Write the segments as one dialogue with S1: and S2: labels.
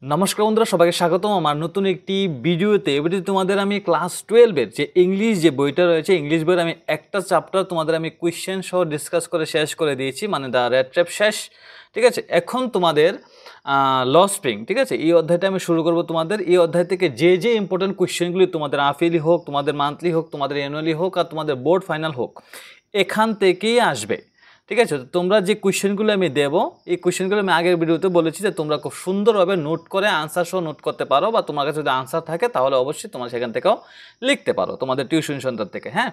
S1: নমস্কার বন্ধুরা, সবাইকে স্বাগতম আমার নতুন একটি ভিডিওতে। এবারে তোমাদের আমি ক্লাস 12-এর যে ইংলিশ যে বইটা রয়েছে, ইংলিশ বইয়ের আমি একটা চ্যাপ্টার তোমাদের আমি কোয়েশ্চেন সহ ডিসকাস করে শেষ করে দিয়েছি, মানে দ্য রেড ট্র্যাপ শেষ। ঠিক আছে, এখন তোমাদের ল স্প্রিং, ঠিক আছে, এই অধ্যায়টা আমি শুরু করব। তোমাদের এই অধ্যায় থেকে যে যে ইম্পর্টেন্ট কোয়েশ্চেনগুলি তোমাদের আফিলি হোক, তোমাদের মান্থলি হোক, তোমাদের অ্যানুয়ালি হোক, আর তোমাদের বোর্ড ফাইনাল হোক, এখান থেকেই আসবে। ঠিক আছে, তোমরা যে কোয়েশ্চেনগুলো আমি দেবো, এই কোয়েশ্চেনগুলো আমি আগের ভিডিওতে বলেছি যে তোমরা খুব সুন্দরভাবে নোট করে আনসার সহ নোট করতে পারো, বা তোমার কাছে যদি আনসার থাকে তাহলে অবশ্যই তোমরা সেখান থেকেও লিখতে পারো তোমাদের টিউশন সেন্টার থেকে। হ্যাঁ,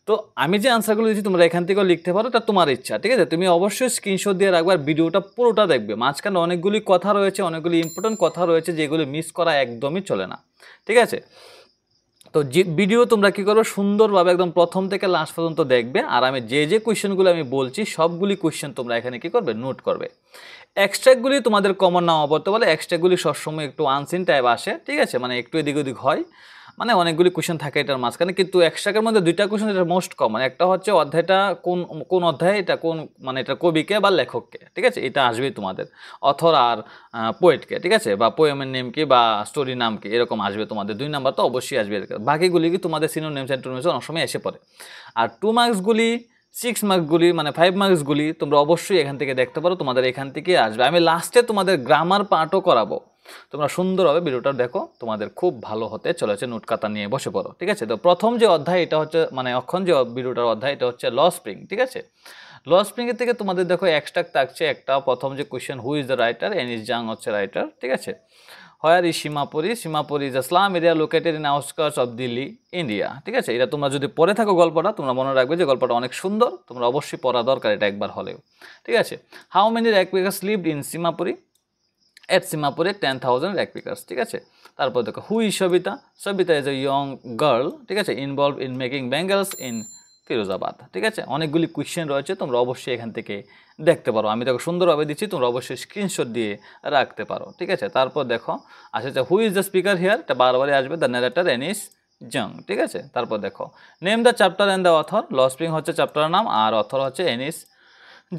S1: তো আমি যে আনসারগুলো দিচ্ছি তোমরা এখান থেকেও লিখতে পারো, এটা তোমার ইচ্ছা। ঠিক আছে, তুমি অবশ্যই স্ক্রিনশট দিয়ে রাখবার, ভিডিওটা পুরোটা দেখবে। মাঝখানে অনেকগুলি কথা রয়েছে, অনেকগুলি ইম্পর্টেন্ট কথা রয়েছে, যেগুলো মিস করা একদমই চলে না। ঠিক আছে, তো যে ভিডিও তোমরা কী করবে, সুন্দরভাবে একদম প্রথম থেকে লাস্ট পর্যন্ত দেখবে। আর আমি যে যে কোয়েশ্চেনগুলো আমি বলছি সবগুলি কোয়েশ্চেন তোমরা এখানে কী করবে, নোট করবে। এক্সট্রাগুলি তোমাদের কমন নাও পড়তে বলে, এক্সট্রাগুলি সবসময় একটু আনসিন টাইপ আসে। ঠিক আছে, মানে একটু এদিক ওদিক হয়, মানে অনেকগুলি কোয়েশ্চেন থাকে এটার মাঝখানে, কিন্তু এক্সট্রাকের মধ্যে দুইটা কোয়েশ্চেন এটা মোস্ট কমন। একটা হচ্ছে অধ্যায়টা কোন কোন অধ্যায়, এটা কোন, মানে এটা কবিকে বা লেখককে। ঠিক আছে, এটা আসবেই তোমাদের, অথর আর পোয়েটকে। ঠিক আছে, বা পোয়েমের নেম কি বা স্টোরির নাম কি, এরকম আসবে তোমাদের। 2 নাম্বার তো অবশ্যই আসবে। বাকিগুলি কি তোমাদের সিনোনিমস অ্যান্টোনিমস অনেক সময় এসে পড়ে। আর 2 মার্কসগুলি, 6 মার্কসগুলি, মানে 5 মার্কসগুলি তোমরা অবশ্যই এখান থেকে দেখতে পারো, তোমাদের এখান থেকে আসবে। আমি লাস্টে তোমাদের গ্রামার পার্টও করাবো, তোমরা সুন্দরভাবে ভিডিওটা দেখো, তোমাদের খুব ভালো হতে চলেছে। নোট খাতা নিয়ে বসে পড়ো। ঠিক আছে, তো প্রথম যে অধ্যায় এটা হচ্ছে, মানে অক্ষণ যে ভিডিওটার অধ্যায়, এটা হচ্ছে ল স্প্রিং। ঠিক আছে, ল স্প্রিংয়ের থেকে তোমাদের দেখো এক্সট্রাক্ট থাকছে একটা। প্রথম যে question, who is the writer, Anees Jung হচ্ছে রাইটার। ঠিক আছে, where is Seemapuri, Seemapuri is a slum area located in outskirts of Delhi, India. ঠিক আছে, এটা তোমরা যদি পড়ে থাকো গল্পটা, তোমরা মনে রাখবে যে গল্পটা অনেক সুন্দর, তোমরা অবশ্যই পড়া দরকার এটা একবার হলেও। ঠিক আছে, how many rag pickers lived in Seemapuri, at সীমাপুরে 10,000 র্যাক পিকার্স। ঠিক আছে, তারপর দেখো who is Savita, Savita is a young girl. ঠিক আছে, involve in making bangles in Firozabad. ঠিক আছে, অনেকগুলি কোয়েশ্চেন রয়েছে, তোমরা অবশ্যই এখান থেকে দেখতে পারো। আমি দেখো সুন্দরভাবে দিচ্ছি, তোমরা অবশ্যই স্ক্রিনশট দিয়ে রাখতে পারো। ঠিক আছে, তারপর দেখো আচ্ছা, হু ইজ দ্য স্পিকার হিয়ার, এটা বারবারই আসবে, দ্য ন্যারেটর এনিস জং। ঠিক আছে, তারপর দেখো name the chapter and the author, ল স্প্রিং হচ্ছে চ্যাপ্টারের নাম, আর অথর হচ্ছে এনিস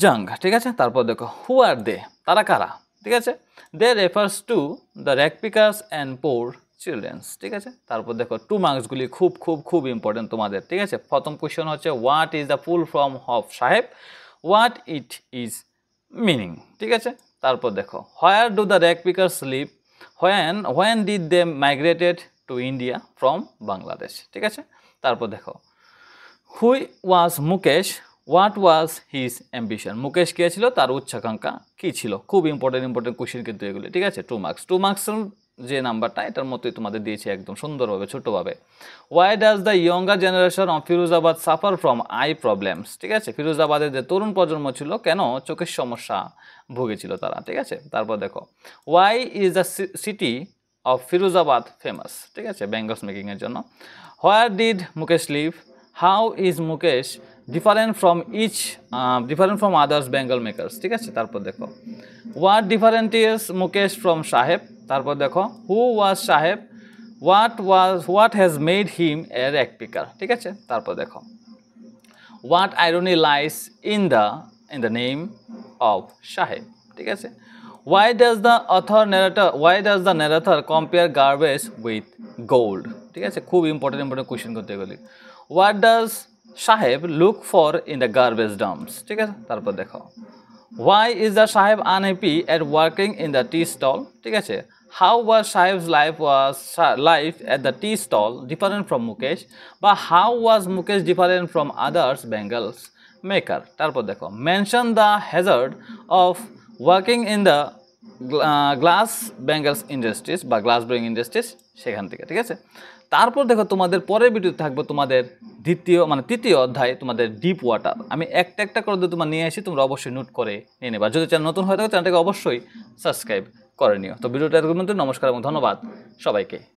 S1: জং। ঠিক আছে, তারপর দেখো হু আর দে, তারা কারা। ঠিক আছে, they refers to the rag pickers and poor childrens. ঠিক আছে, তারপর দেখো 2 মার্কসগুলি খুব খুব খুব ইম্পর্টেন্ট তোমাদের। ঠিক আছে, প্রথম কোয়েশ্চন হচ্ছে what is the full form of Saheb, what it is meaning. ঠিক আছে, তারপর দেখো where do the rag pickers live, when did they migrated to India from Bangladesh. ঠিক আছে, তারপর দেখো who was Mukesh, what was his ambition, Mukesh কে ছিল, তার উচ্চাকাঙ্ক্ষা কী ছিল। খুব ইম্পর্টেন্ট কোয়েশ্চেন কিন্তু এগুলি। ঠিক আছে, 2 মার্কসের যে নাম্বারটা, এটার মতোই তোমাদের দিয়েছে একদম সুন্দরভাবে ছোটোভাবে। Why does the younger generation of Firozabad suffer from eye problems. ঠিক আছে, ফিরোজাবাদের যে তরুণ প্রজন্ম ছিল, কেন চোখের সমস্যা ভুগেছিল তারা। ঠিক আছে, তারপর দেখো why is the city of Firozabad famous. ঠিক আছে, ব্যাঙ্গলস মেকিংয়ের জন্য। Where did Mukesh live, how is Mukesh different from others bangle makers. ঠিক আছে, তারপর দেখো হোয়াট ডিফারেন্টিয়াস মুকেশ ফ্রম সাহেব। তারপর দেখো who was Saheb, what has made him a rag picker. ঠিক আছে, তারপর দেখো what irony lies in the name of Saheb. ঠিক আছে, why does the narrator compare garbage with gold. ঠিক আছে, খুব ইম্পর্টেন্ট কোয়েশ্চেন করতে গেলে। What does Saheb look for in the garbage dumps. ঠিক আছে, তারপর দেখো why is the Saheb unhappy at working in the tea stall. ঠিক আছে, how was Saheb's life at the tea stall different from Mukesh, বা how was Mukesh different from others bangles maker. তারপর দেখো mention the hazard of working in the glass bangles industries বা glass blowing industries, সেখান থেকে। ঠিক আছে, তারপর দেখো তোমাদের পরের ভিডিওতে থাকবো তোমাদের তৃতীয় অধ্যায়, তোমাদের ডিপ ওয়াটার। আমি একটা একটা করে তোমার নিয়ে আসি, তোমরা অবশ্যই নোট করে নিয়ে নেবা। যদি চ্যানেল নতুন হয়ে থাকে চ্যানেলটাকে অবশ্যই সাবস্ক্রাইব করে নিও। তো ভিডিওটা এরকম। নমস্কার এবং ধন্যবাদ সবাইকে।